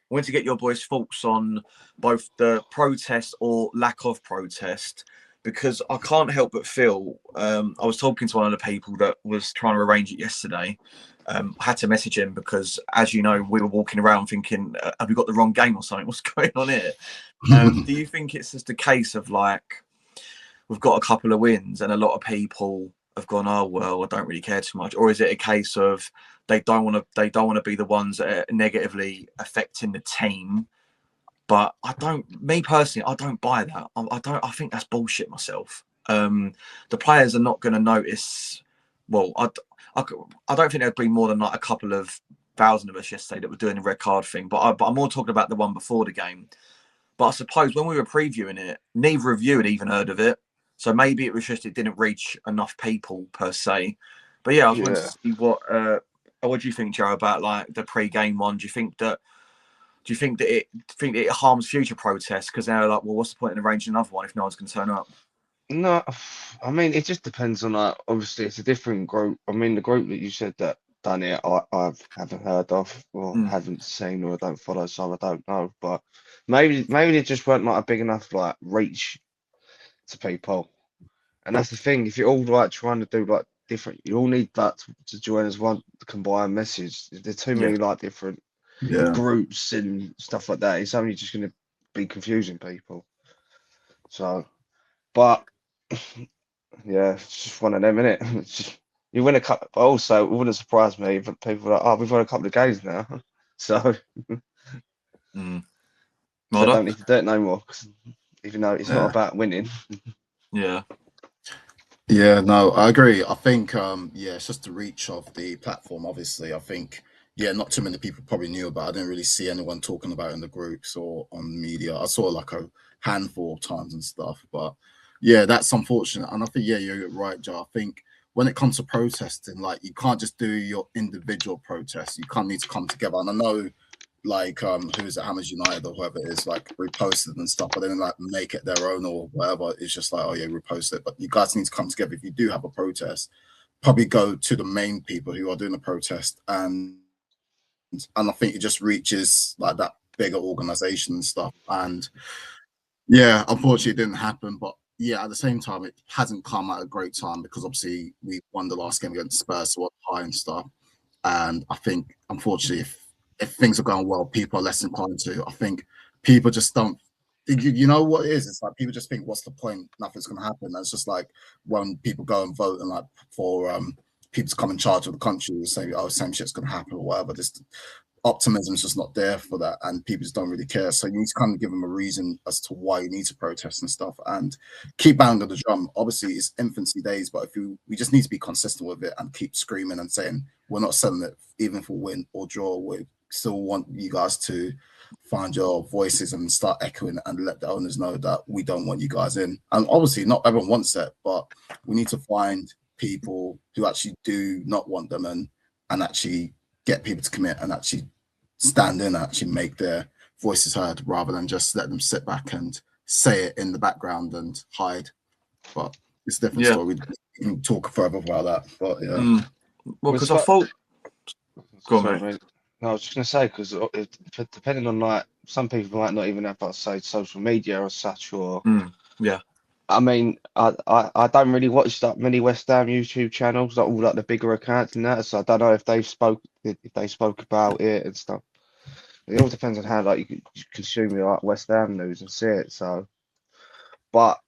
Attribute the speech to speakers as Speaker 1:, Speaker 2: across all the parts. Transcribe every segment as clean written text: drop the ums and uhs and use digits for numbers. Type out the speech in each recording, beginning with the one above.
Speaker 1: wanted to get your boys' thoughts on both the protest or lack of protest, because I can't help but feel. I was talking to one of the people that was trying to arrange it yesterday. I had to message him because, as you know, we were walking around thinking, have we got the wrong game or something? What's going on here? Do you think it's just a case of like, we've got a couple of wins and a lot of people have gone, oh well, I don't really care too much, or is it a case of they don't want to be the ones that are negatively affecting the team? But I don't, me personally, I don't buy that. I think that's bullshit myself. The players are not going to notice. Well, I don't think there'd be more than like a couple of thousand of us yesterday that were doing the red card thing. But I'm more talking about the one before the game. But I suppose when we were previewing it, neither of you had even heard of it. So maybe it was just it didn't reach enough people per se. But yeah, I was wanting to
Speaker 2: Yeah.
Speaker 1: see what do you think, Joe, about like the pre-game one? Do you think that it harms future protests because they're like, well, what's the point in arranging another one if no one's going to turn up?
Speaker 2: No, I mean, it just depends on like. Obviously, it's a different group. I mean, the group that you said that done it, I haven't heard of or
Speaker 1: Mm,
Speaker 2: haven't seen or don't follow, so I don't know. But maybe they just weren't like a big enough like reach to people. And that's the thing. If you're all like trying to do like different, you all need that to join as one combined message. If there's too
Speaker 1: yeah,
Speaker 2: many like different
Speaker 3: Yeah.
Speaker 2: groups and stuff like that, it's only just going to be confusing people. So, but yeah, it's just one of them, innit? It's just, you win a couple. But also, it wouldn't surprise me if people are like, oh, we've won a couple of games now, so
Speaker 1: mm.
Speaker 2: so I
Speaker 1: Modder?
Speaker 2: don't need to do it no more. 'Cause even though it's not
Speaker 3: Yeah.
Speaker 2: about winning.
Speaker 1: Yeah,
Speaker 3: Yeah, no, I agree. I think yeah, it's just the reach of the platform, obviously. I think yeah, not too many people probably knew about it. I didn't really see anyone talking about it in the groups or on media. I saw like a handful of times and stuff. But yeah, that's unfortunate. And I think yeah, you're right, Joe. I think when it comes to protesting, like you can't just do your individual protests. You can't need to come together. And I know like who is it, Hammers United or whoever it is, like reposted and stuff, but then like make it their own or whatever. It's just like, oh yeah, repost it. But you guys need to come together if you do have a protest. Probably go to the main people who are doing the protest, and I think it just reaches like that bigger organization and stuff. And yeah, unfortunately, it didn't happen. But yeah, at the same time, it hasn't come at a great time because obviously we won the last game against Spurs, so high and stuff. And I think, unfortunately, if things are going well, people are less inclined to. I think people just don't. You know what it is? It's like people just think, "What's the point? Nothing's going to happen." And it's just like when people go and vote and like for people to come in charge of the country, say, "Oh, same shit's going to happen" or whatever. Just optimism is just not there for that, and people just don't really care. So you need to kind of give them a reason as to why you need to protest and stuff, and keep banging the drum. Obviously, it's infancy days, but if we just need to be consistent with it and keep screaming and saying we're not selling it, even if we win or draw. We still want you guys to find your voices and start echoing and let the owners know that we don't want you guys in. And obviously, not everyone wants that, but we need to find people who actually do not want them and actually get people to commit and actually stand in and actually make their voices heard rather than just let them sit back and say it in the background and hide. But it's a different
Speaker 1: yeah.
Speaker 3: story. We can talk further about that. But yeah.
Speaker 1: Mm. Well,
Speaker 2: Well,
Speaker 1: because I thought, go on,
Speaker 2: sorry,
Speaker 1: mate.
Speaker 2: mate. No, I was just gonna say because depending on like some people might not even have like say social media or such, or
Speaker 1: Yeah,
Speaker 2: I mean, I don't really watch that many West Ham YouTube channels, like all like the bigger accounts and that, so I don't know if they spoke about it and stuff. It all depends on how like you consume your like West Ham news and see it. So, but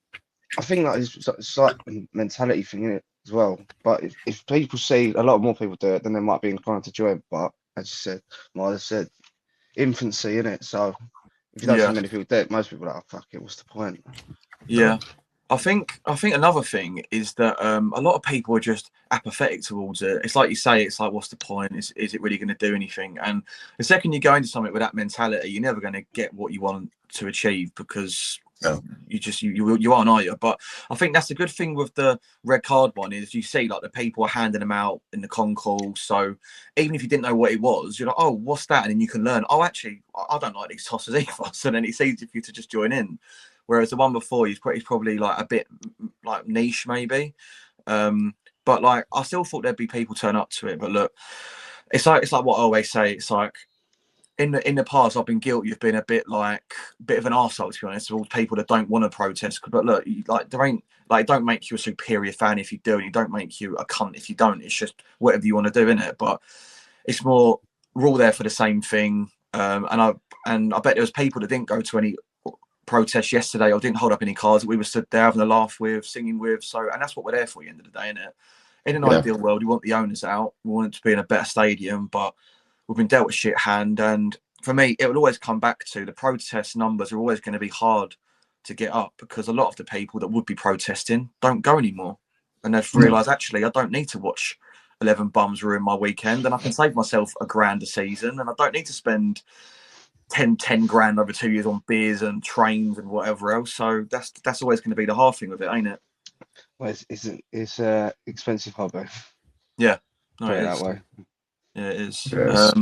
Speaker 2: I think like it's like a mentality thing in it as well. But if people see a lot more people do it, then they might be inclined to join. But as you said, Marla said, infancy in it. So if you don't see
Speaker 1: yeah,
Speaker 2: many people do it, most people are like, oh, fuck it, what's the point?
Speaker 1: yeah. I think another thing is that a lot of people are just apathetic towards it. It's like you say, it's like, what's the point? Is it really going to do anything? And the second you go into something with that mentality, you're never going to get what you want to achieve because
Speaker 3: Yeah.
Speaker 1: you aren't, are you? But I think that's the good thing with the red card one is you see like the people are handing them out in the concourse. So even if you didn't know what it was, you're like, oh, what's that? And then you can learn. Oh, actually, I don't like these tosses either. So then it's easy for you to just join in. Whereas the one before, he's probably like a bit like niche, maybe. But like, I still thought there'd be people turn up to it. But look, it's like what I always say. It's like in the past, I've been guilty of being a bit of an arsehole, to be honest, with all people that don't want to protest. But look, there ain't it don't make you a superior fan if you do, and you don't make you a cunt if you don't. It's just whatever you want to do, innit? But it's more, we're all there for the same thing. And I bet there was people that didn't go to any protests yesterday or didn't hold up any cards that we were stood there having a laugh with, singing with. So, and that's what we're there for at the end of the day, innit? In an ideal world, we want the owners out. We want it to be in a better stadium, but we've been dealt a shit hand. And for me, it will always come back to the protest numbers are always going to be hard to get up because a lot of the people that would be protesting don't go anymore. And they've realised, actually, I don't need to watch 11 bums ruin my weekend, and I can save myself £1,000 a season, and I don't need to spend 10 grand over 2 years on beers and trains and whatever else. So that's always going to be the hard thing with it, ain't it?
Speaker 2: Well, it's expensive hobby.
Speaker 1: Yeah, no,
Speaker 2: Put
Speaker 1: it
Speaker 2: it
Speaker 1: is.
Speaker 2: that way.
Speaker 1: Yeah, it is.
Speaker 3: Yes.